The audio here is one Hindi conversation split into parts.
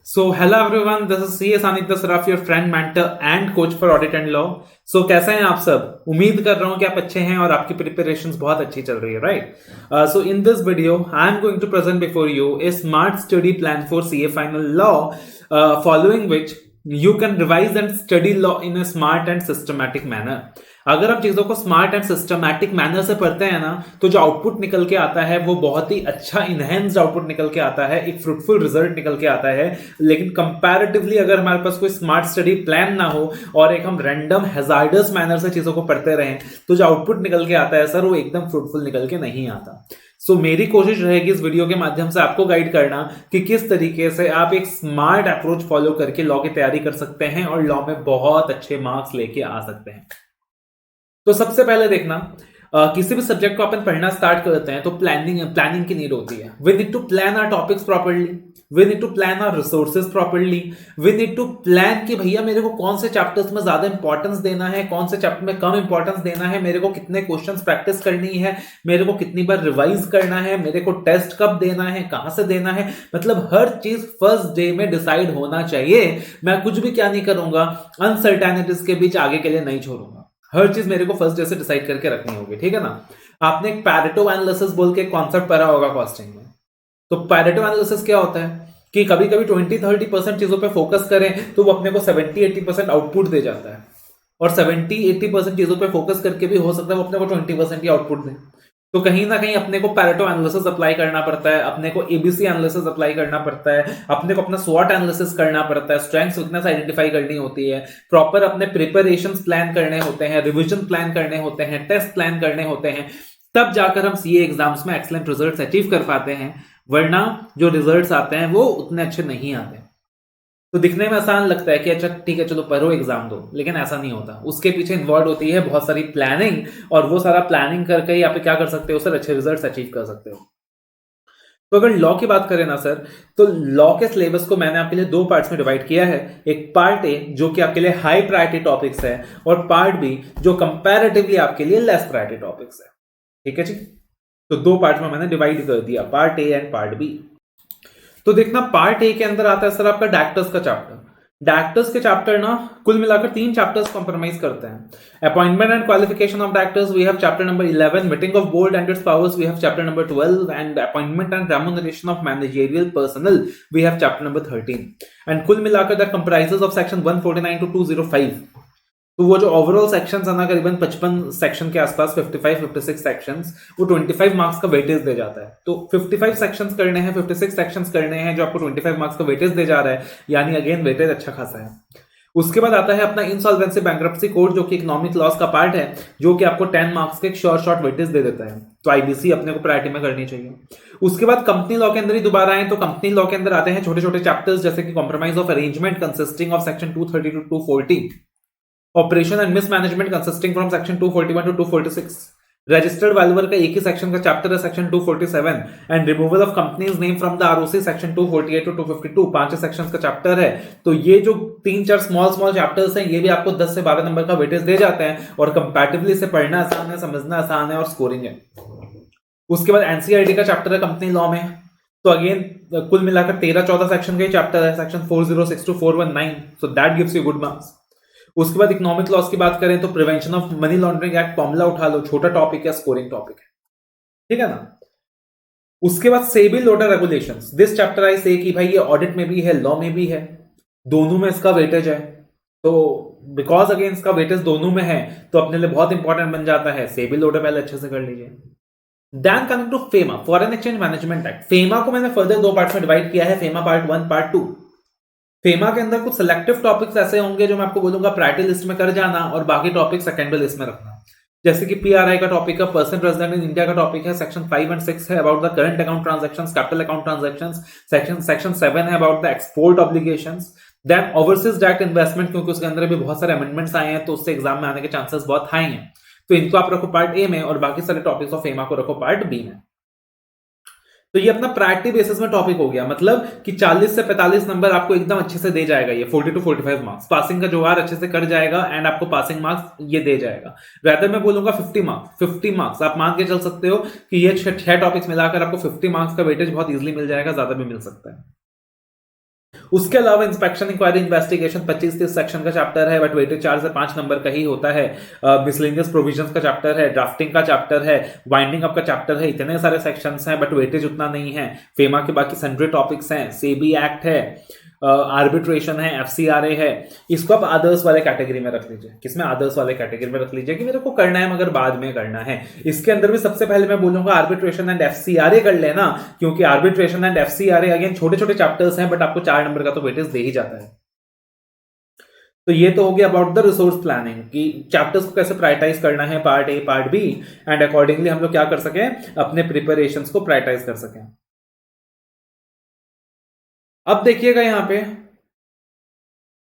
So, hello everyone, this is CS Anitya Saraf, your friend, mentor and coach for audit and law. So, कैसे हैं आप सब? उम्मीद कर रहा हूं कि आप अच्छे हैं और आपकी प्रिपरेशंस बहुत अच्छी चल रही है, right? So, in this video, I am going to present before you a smart study plan for CA Final Law, following which you can revise and study law in a smart and systematic manner. अगर आप चीजों को स्मार्ट एंड सिस्टमैटिक मैनर से पढ़ते हैं ना, तो जो आउटपुट निकल के आता है वो बहुत ही अच्छा इनहेंस्ड आउटपुट निकल के आता है, एक फ्रूटफुल रिजल्ट निकल के आता है। लेकिन कंपैरेटिवली अगर हमारे पास कोई स्मार्ट स्टडी प्लान ना हो और एक हम रैंडम हैजार्डस मैनर से चीजों को पढ़ते रहें, तो जो आउटपुट निकल के आता है सर, वो एकदम फ्रूटफुल निकल के नहीं आता। सो मेरी कोशिश रहेगी इस वीडियो के माध्यम से आपको गाइड करना कि किस तरीके से आप एक स्मार्ट अप्रोच फॉलो करके लॉ की तैयारी कर सकते हैं और लॉ में बहुत अच्छे मार्क्स लेके आ सकते हैं। तो सबसे पहले देखना, किसी भी सब्जेक्ट को अपन पढ़ना स्टार्ट करते हैं तो प्लानिंग की नीड होती है। We need to plan our topics properly, we need to plan our resources properly, we need to plan कि भैया मेरे को कौन से चैप्टर्स में ज्यादा इंपॉर्टेंस देना है, कौन से चैप्टर में कम इंपॉर्टेंस देना है, मेरे को कितने क्वेश्चंस प्रैक्टिस करनी है, मेरे को कितनी बार रिवाइज करना है, मेरे को टेस्ट कब देना है, कहां से देना है। मतलब हर चीज फर्स्ट डे में डिसाइड होना चाहिए। मैं कुछ भी क्या नहीं करूंगा, अनसर्टेनिटीज के बीच आगे के लिए नहीं छोड़ूंगा। हर चीज मेरे को फर्स्ट डे से डिसाइड करके रखनी होगी, ठीक है ना। आपने एक पैरेटो एनालिसिस बोल के कॉन्सेप्ट पढ़ा होगा कॉस्टिंग में। तो पैरेटो एनालिसिस क्या होता है कि कभी कभी 20-30% चीजों पे फोकस करें तो वो अपने को 70-80% आउटपुट दे जाता है, और 70-80% चीजों पे फोकस करके भी हो सकता है वो अपने को 20% ही आउटपुट दे। तो कहीं ना कहीं अपने को पैरेटो एनालिसिस अप्लाई करना पड़ता है, अपने को एबीसी एनालिसिस अप्लाई करना पड़ता है, अपने को अपना स्वॉट एनालिसिस करना पड़ता है, स्ट्रेंथ्स वीकनेस आइडेंटिफाई करनी होती है, प्रॉपर अपने प्रिपरेशंस प्लान करने होते हैं, रिवीजन प्लान करने होते हैं, टेस्ट प्लान करने होते हैं। तब जाकर हम सीए एग्जाम्स में एक्सीलेंट रिजल्ट्स अचीव कर पाते हैं, वरना जो रिजल्ट्स आते हैं वो उतने अच्छे नहीं आते। तो दिखने में आसान लगता है कि अच्छा ठीक है चलो पढ़ो एग्जाम दो, लेकिन ऐसा नहीं होता। उसके पीछे इन्वॉल्व होती है बहुत सारी प्लानिंग, और वो सारा प्लानिंग करके ही आप क्या कर सकते हो सर, अच्छे रिजल्ट्स अचीव कर सकते हो। तो अगर लॉ की बात करें ना सर, तो लॉ के सिलेबस को मैंने आपके लिए दो पार्ट्स में डिवाइड किया है। एक पार्ट ए जो कि आपके लिए हाई प्रायोरिटी टॉपिक्स है, और पार्ट बी जो कंपैरेटिवली आपके लिए लेस प्रायोरिटी टॉपिक्स है, ठीक है जी। तो दो पार्ट में मैंने डिवाइड कर दिया, part A and part B. तो देखना, पार्ट ए के अंदर आता है सर आपका डैक्टर्स का चैप्टर। डैक्टर्स के चैप्टर ना कुल मिलाकर 3 चैप्टर्स कॉम्प्रोमाइज करते हैं। Appointment and qualification of doctors we have chapter number 11, meeting of board and its powers we have chapter number 12, and appointment and remuneration of managerial personnel we have chapter number 13। And कुल मिलाकर that comprises of section 149 to 205। तो वो जो ओवरऑल सेक्शंस है ना, करीबन 55 सेक्शन के आसपास, 55-56 सेक्शंस, वो 25 मार्क्स का वेटेज दे जाता है। तो 55 सेक्शंस करने हैं, 56 सेक्शंस करने हैं, जो आपको 25 मार्क्स का वेटेज दे जा रहा है, यानी अगेन वेटेज अच्छा खासा है। उसके बाद आता है अपना इंसॉल्वेंसी बैंक्रप्सी कोड, जो कि इकोनॉमिक लॉस का पार्ट है, जो कि आपको 10 मार्क्स के शॉर्ट वेटेज दे देता है। तो आईबीसी अपने को प्रायोरिटी में करनी चाहिए। उसके बाद कंपनी लॉ के अंदर ही दोबारा आए, तो कंपनी लॉ के अंदर आते हैं छोटे छोटे चैप्टर्स, जैसे कि compromise of arrangement consisting of section 230 to 240, operation and mismanagement consisting from section 241 to 246, registered valuer का एक ही सेक्शन का चैप्टर है section 247, and removal of companies name from the ROC section 248 to 252, 5 sections का चैप्टर है। तो ये जो 3-4 स्मॉल चैप्टर्स हैं, ये भी आपको 10 से 12 नंबर का वेटेज दे जाते हैं, और कंपैरेटिवली इसे पढ़ना आसान है, समझना आसान है, और स्कोरिंग है। उसके बाद एनसीईआरटी का चैप्टर है कंपनी लॉ में। तो अगेन कुल मिलाकर 13-14 सेक्शन का चैप्टर है, section 406 to 419, so that gives you good marks. उसके बाद इकोनॉमिक लॉस की बात करें तो prevention of money laundering act formula उठा लो, छोटा टॉपिक है, स्कोरिंग टॉपिक है, ठीक है ना। उसके बाद SEBI loader regulations, this chapter I से कि भाई ये ऑडिट में भी है, लॉ में भी है, दोनों में इसका वेटेज है। तो बिकॉज अगेन इसका वेटेज दोनों में है, तो अपने लिए बहुत इंपॉर्टेंट बन जाता है। सेबी लोडर पहले अच्छे से कर लीजिए। Then coming to FEMA, foreign exchange management act. FEMA को मैंने फर्दर दो पार्ट में डिवाइड किया है, फेमा पार्ट 1, पार्ट 2। फेमा के अंदर कुछ सिलेक्टिव टॉपिक्स ऐसे होंगे जो मैं आपको बोलूंगा प्रायोरिटी लिस्ट में कर जाना, और बाकी टॉपिक सेकेंडरी लिस्ट में रखना। जैसे कि पीआरआई का टॉपिक है, पर्सन रेजिडेंट इन इंडिया का टॉपिक है, सेक्शन 5 and 6 है about the current account transactions, capital account transactions, section 7 है about the export obligations. Then overseas direct investment, क्योंकि उसके अंदर भी बहुत सारे अमेंडमेंट्स आए हैं, तो उससे एग्जाम में आने के चांसेस बहुत हाई हैं। तो इनको आप रखो पार्ट ए में, और बाकी सारे टॉपिक्स ऑफ फेमा को रखो पार्ट बी में। तो ये अपना प्रायोरिटी बेसिस में टॉपिक हो गया, मतलब कि 40 से 45 नंबर आपको एकदम अच्छे से दे जाएगा। ये 40 to 45 मार्क्स पासिंग का जुगाड़ अच्छे से कर जाएगा, एंड आपको पासिंग मार्क्स ये दे जाएगा। वैसे मैं बोलूंगा 50 मार्क्स आप मान के चल सकते हो कि ये 6 टॉपिक्स मिलाकर आपको 50 मार्क्स का वेटेज बहुत इजीली मिल जाएगा, ज्यादा भी मिल सकता है। उसके अलावा इंस्पेक्शन, इंक्वायरी, इन्वेस्टिगेशन 25-30 सेक्शन का चैप्टर है, बट वेटेज 4 से 5 नंबर का ही होता है। मिसलेनियस प्रोविजंस का चैप्टर है, ड्राफ्टिंग का चैप्टर है, वाइंडिंग अप का चैप्टर है, इतने सारे सेक्शंस हैं, बट वेटेज उतना नहीं है। फेमा के बाकी सन्ड्री टॉपिक्स हैं, सेबी एक्ट है, आर्बिट्रेशन है, एफसीआरए है। इसको आप अदर्स वाले कैटेगरी में रख लीजिए। किसमें? अदर्स वाले कैटेगरी में रख लीजिए कि मेरे को करना है मगर बाद में करना है। इसके अंदर भी सबसे पहले मैं बोलूंगा आर्बिट्रेशन एंड एफसीआरए कर लेना, क्योंकि आर्बिट्रेशन एंड एफसीआरए अगेन छोटे छोटे चैप्टर्स हैं, बट आपको 4 नंबर का तो वेटेज दे ही जाता है। तो ये तो हो गया अबाउट द रिसोर्स प्लानिंग कि चैप्टर्स को कैसे प्रायोरिटाइज करना है, part A part B, and accordingly हम लोग क्या कर सकें, अपने प्रिपरेशंस को प्रायोरिटाइज कर सकें। अब देखिएगा यहां पे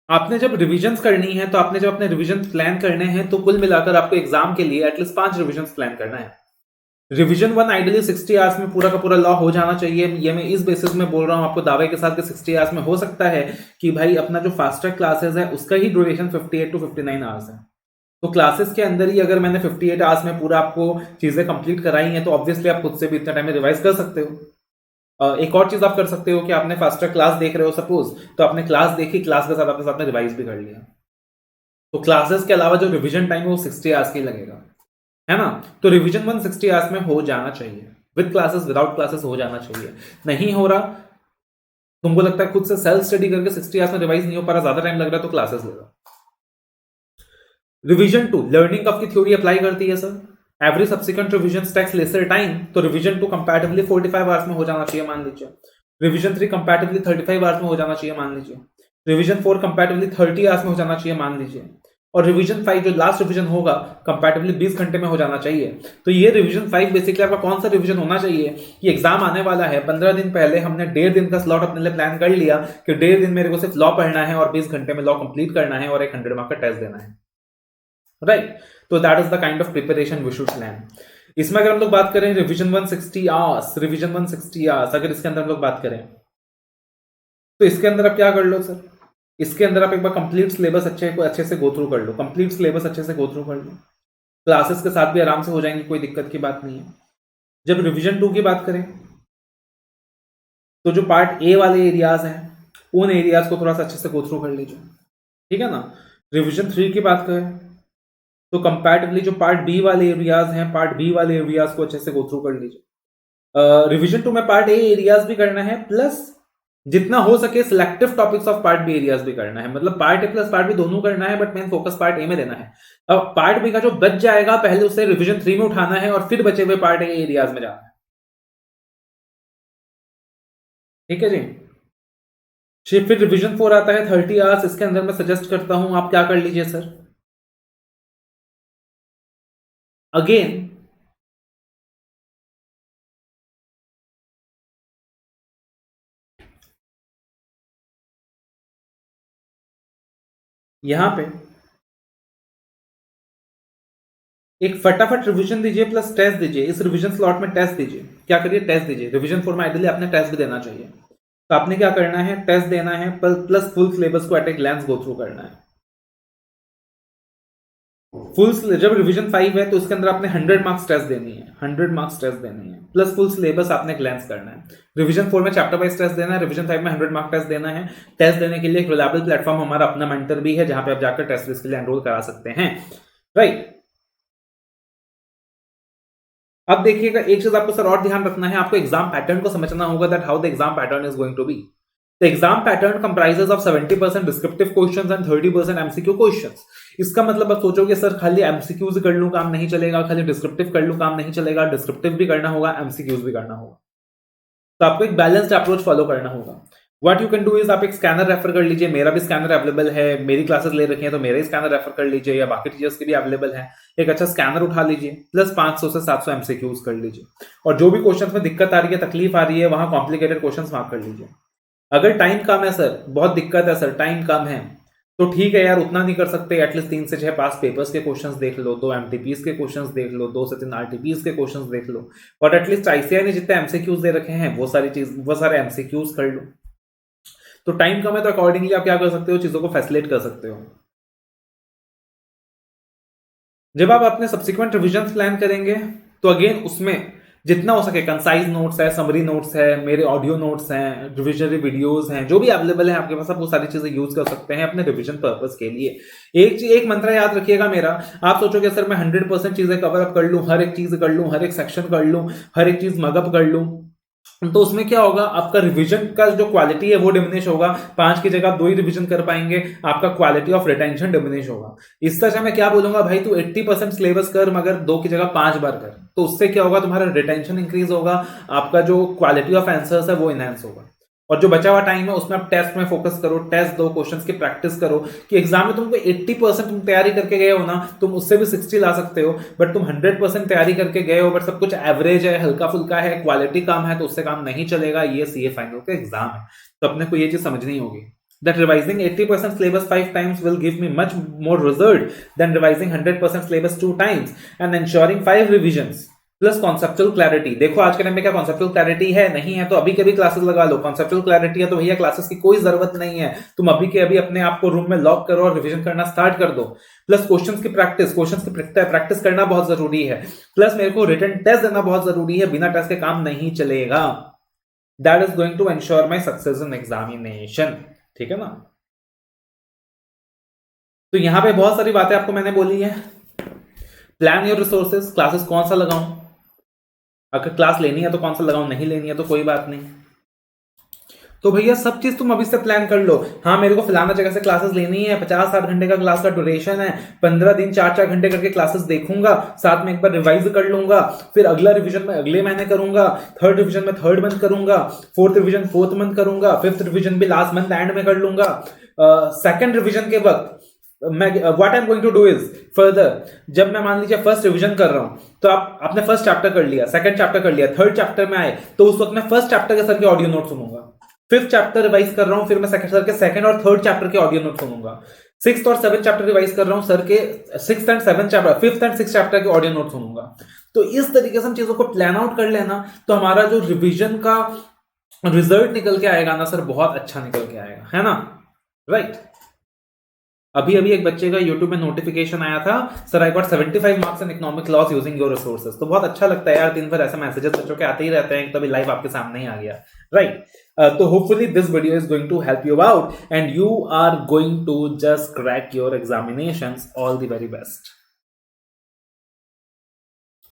आपने जब रिविजन्स करनी है, तो आपने जब अपने रिविजन प्लान करने हैं, तो कुल मिलाकर आपको एग्जाम के लिए एटलीस्ट 5 रिविजन प्लान करना है। रिवीजन 1 आइडियली 60 आवर्स में पूरा का पूरा लॉ हो जाना चाहिए। ये मैं इस बेसिस में बोल रहा हूं आपको दावे के साथ कि 60 आवर्स में हो सकता है कि भाई अपना जो फास्ट ट्रैक क्लासेस है उसका ही ड्यूरेशन 58 to 59 आवर्स है। तो क्लासेस के अंदर ही अगर मैंने 58 आवर्स में पूरा आपको चीजें कंप्लीट कराई हैं, तो ऑब्वियसली आप खुद से भी इतना टाइम में रिवाइज कर सकते हो। एक और चीज आप कर सकते हो कि आपने फास्ट ट्रैक क्लास देख रहे हो सपोज, तो आपने क्लास देखी, क्लास के साथ अपने साथ में रिवाइज भी कर लिया। तो क्लासेस के अलावा जो रिविजन टाइम है वो 60 आवर्स का ही लगेगा, है ना। तो रिवीजन 1 60 आवर्स में हो जाना चाहिए, विद क्लासेस विदाउट क्लासेस हो जाना चाहिए। नहीं हो रहा, तुमको लगता है खुद से सेल्फ स्टडी करके 60 आवर्स में रिवाइज नहीं हो पा रहा, ज्यादा टाइम लग रहा है, तो क्लासेस ले लो। रिवीजन 2 लर्निंग कर्व की थ्योरी अप्लाई करती है sir. Every subsequent revision takes lesser time, तो रिवीजन 2 कंपैरेटिवली 45 आवर्स में हो जाना चाहिए मान लीजिए। रिवीजन 3 कंपैरेटिवली 35 आवर्स में हो जाना चाहिए मान लीजिए। रिवीजन 4 कंपैरेटिवली 30 आवर्स में हो जाना चाहिए मान लीजिए। और रिवीजन 5 जो लास्ट रिवीजन होगा कंपैरेटिवली 20 घंटे में हो जाना चाहिए। तो ये रिवीजन 5 बेसिकली आपका कौन सा रिवीजन होना चाहिए कि एग्जाम आने वाला है, 15 दिन पहले हमने 1.5 दिन का स्लॉट अपने लिए प्लान कर लिया कि 1.5 दिन मेरे को सिर्फ लॉ पढ़ना है और 20 घंटे में लॉ कंप्लीट करना है और एक 100 मार्क का टेस्ट देना है, राइट। तो that is the kind of preparation we should plan. इसमें अगर हम लोग बात करें रिवीजन 1 60 आवर्स, रिवीजन 1 60 आवर्स अगर इसके अंदर हम लोग बात करें, तो इसके अंदर आप क्या कर लो सर, इसके अंदर आप एक बार कंप्लीट सिलेबस अच्छे से गो थ्रू कर लो, कंप्लीट सिलेबस अच्छे से गो थ्रू कर लो। क्लासेस के साथ भी आराम से हो जाएंगी, कोई दिक्कत की बात नहीं है। जब रिवीजन 2 की बात करें, तो जो पार्ट ए वाले एरियाज हैं उन एरियाज को थोड़ा सा अच्छे से गो थ्रू कर लीजिए, ठीक है ना। रिवीजन 3 की बात करें तो कंपैरेटिवली जो पार्ट बी वाले एरियाज हैं, पार्ट बी वाले एरियाज को अच्छे से गो थ्रू कर लीजिए। रिवीजन 2 में पार्ट ए एरियाज भी करना है, प्लस जितना हो सके selective topics of part B areas भी करना है। मतलब part A plus part B दोनों करना है, but main focus part A में देना है। अब पार्ट बी का जो बच जाएगा पहले उसे रिवीजन 3 में उठाना है और फिर बचे हुए पार्ट ए एरियाज में जाना है, ठीक है जी। फिर रिवीजन 4 आता है 30 आवर्स। इसके अंदर मैं सजेस्ट करता हूं आप क्या कर लीजिए सर, अगेन यहां पे एक फटाफट रिवीजन दीजिए प्लस टेस्ट दीजिए। इस रिवीजन स्लॉट में टेस्ट दीजिए, क्या करिए टेस्ट दीजिए। रिवीजन 4 में आइडियली आपने टेस्ट भी देना चाहिए, तो आपने क्या करना है, टेस्ट देना है प्लस फुल सिलेबस को at a glance go through करना है। जब रिवीजन 5 है तो उसके अंदर आपने 100 मार्क्स टेस्ट देनी है, 100 मार्क्स टेस्ट देनी है, प्लस फुल सिलेबस आपने ग्लैंस करना है। रिवीजन 4 में चैप्टर वाइज टेस्ट देना है, रिवीजन 5 में 100 मार्क टेस्ट देना है। टेस्ट देने के लिए एक रिलायबल प्लेटफॉर्म हमारा अपना मेंटर भी है, जहां पे आप जाकर टेस्ट सीरीज के लिए एनरोल करा सकते हैं, राइट। अब देखिएगा एक चीज आपको सर और ध्यान रखना है, आपको एग्जाम पैटर्न को समझना होगा that how the exam pattern is going to be. The exam pattern comprises of 70% descriptive questions and 30% MCQ questions. इसका मतलब आप सोचोगे सर खाली एमसीक्यूज कर लूं काम नहीं चलेगा, खाली डिस्क्रिप्टिव कर लूं काम नहीं चलेगा, डिस्क्रिप्टिव भी करना होगा, एमसीक्यूज भी करना होगा। तो आपको एक बैलेंस्ड अप्रोच फॉलो करना होगा। What you can do is आप एक स्कैनर रेफर कर लीजिए, मेरा भी स्कैनर अवेलेबल है, मेरी क्लासेस ले रखी हैं तो मेरा ही स्कैनर रेफर कर लीजिए, या बाकी टीचर्स के भी अवेलेबल है। एक अच्छा स्कैनर उठा लीजिए, प्लस 500 से 700 एमसीक्यूज कर लीजिए, और जो भी क्वेश्चंस में दिक्कत आ रही है, तकलीफ आ रही है, वहां कॉम्प्लिकेटेड क्वेश्चंस मार्क कर लीजिए। अगर टाइम कम है सर, बहुत दिक्कत है सर, टाइम कम है, तो ठीक है यार, उतना नहीं कर सकते, एटलीस्ट 3 से 6 पास पेपर्स के क्वेश्चंस देख लो, 2 एमटीपीस के क्वेश्चंस देख लो, 2 से 3 आरटीपीस के क्वेश्चंस देख लो, और एटलीस्ट आईसीआई ने जितने एमसीक्यूज दे रखे हैं वो सारे एमसीक्यूज कर लो। तो टाइम कम है तो अकॉर्डिंगली आप क्या कर सकते हो, चीजों को फैसिलिटेट कर सकते हो। जब आप अपने सब्सिक्वेंट रिविजन प्लान करेंगे तो अगेन उसमें जितना हो सके कंसाइज नोट्स है, समरी नोट्स है, मेरे ऑडियो नोट्स हैं, रिविजनरी वीडियोस हैं, जो भी अवेलेबल है आपके पास, आप वो सारी चीजें यूज कर सकते हैं अपने रिविजन पर्पस के लिए। एक मंत्र याद रखिएगा मेरा, आप सोचोगे सर मैं 100% चीजें कवर अप कर लूं, हर एक चीज कर लूं, हर एक सेक्शन कर लूं, हर एक चीज मगअप कर लूं, तो उसमें क्या होगा, आपका रिवीजन का जो क्वालिटी है वो डिमिनिश होगा। 5 की जगह 2 ही रिवीजन कर पाएंगे, आपका क्वालिटी ऑफ रिटेंशन डिमिनिश होगा। इस तरह मैं क्या बोलूंगा, भाई तू 80% सिलेबस कर मगर 2 की जगह 5 बार कर, तो उससे क्या होगा, तुम्हारा रिटेंशन इंक्रीज होगा, आपका जो क्वालिटी ऑफ आंसर्स है वो इनहेंस होगा। और जो बचा हुआ टाइम है उसमें आप टेस्ट में फोकस करो, टेस्ट दो, क्वेश्चंस की प्रैक्टिस करो, कि एग्जाम में तुमको 80% तुम तैयारी करके गए हो ना, तुम उससे भी 60 ला सकते हो, बट तुम 100% तैयारी करके गए हो बट सब कुछ एवरेज है, हल्का फुल्का है, क्वालिटी कम है, तो उससे काम नहीं चलेगा। ये सीए फाइनल का एग्जाम है, तो अपने को ये चीज समझनी होगी that revising 80% syllabus 5 times will give me much more result than revising 100% syllabus 2 times and ensuring 5 revisions plus conceptual clarity. देखो आज के टाइम में क्या कॉन्सेप्चुअल क्लैरिटी है, नहीं है तो अभी के अभी क्लासेस लगा लो। कॉन्सेप्चुअल क्लैरिटी है तो भैया क्लासेस की कोई जरूरत नहीं है, तुम अभी के अभी अपने आप को रूम में लॉक करो और रिवीजन करना स्टार्ट कर दो। प्लस क्वेश्चंस की प्रैक्टिस करना बहुत जरूरी है। प्लस मेरे को रिटन टेस्ट देना बहुत जरूरी है, बिना टेस्ट के काम नहीं चलेगा। That is going to ensure my success in examination, ठीक है ना। तो यहां पे बहुत सारी बातें आपको मैंने बोली है। प्लान योर रिसोर्सेज, क्लासेस कौन सा लगाऊं, अगर क्लास लेनी है तो कौन सा लगाऊं, नहीं लेनी है तो कोई बात नहीं। तो भैया सब चीज तुम अभी से प्लान कर लो। हाँ मेरे को फलाना जगह से क्लासेस लेनी है, 50-60 घंटे का क्लास का ड्यूरेशन है, 15 दिन 4-4 घंटे करके क्लासेस देखूंगा, साथ में एक बार रिवाइज कर लूंगा, फिर अगला रिवीजन में अगले महीने करूंगा, थर्ड रिवीजन में थर्ड मंथ करूंगा, फोर्थ रिवीजन फोर्थ मंथ करूंगा, फिफ्थ रिवीजन भी लास्ट मंथ एंड में कर लूंगा। सेकेंड रिवीजन के वक्त मैं what I am going to do is further, जब मैं मान लीजिए फर्स्ट रिवीजन कर रहा हूं तो आपने फर्स्ट चैप्टर कर लिया, सेकंड चैप्टर कर लिया, थर्ड चैप्टर में आए तो उस वक्त मैं फर्स्ट चैप्टर के सर के ऑडियो नोट सुनूंगा। फिफ्थ चैप्टर रिवाइज कर रहा हूं, फिर मैं सर के सेकंड और थर्ड चैप्टर के ऑडियो नोट सुनूंगा। सिक्स्थ और सेवंथ चैप्टर रिवाइज कर रहा हूं, सर के sixth and seventh chapter, fifth and sixth chapter के ऑडियो नोट सुनूंगा। तो इस तरीके से हम चीजों को प्लान आउट कर लेना, तो हमारा जो रिविजन का रिजल्ट निकल के आएगा ना सर, बहुत अच्छा निकल के आएगा, है ना, राइट। अभी एक बच्चे का YouTube में नोटिफिकेशन आया था, sir I got 75 marks in economic loss using your resources. तो बहुत अच्छा लगता है यार, दिन भर ऐसे मैसेजेस बच्चों के आते ही रहते हैं, तभी लाइव आपके सामने ही आ गया, राइट। तो hopefully this video is going to help you out and you are going to just crack your examinations. All the very best.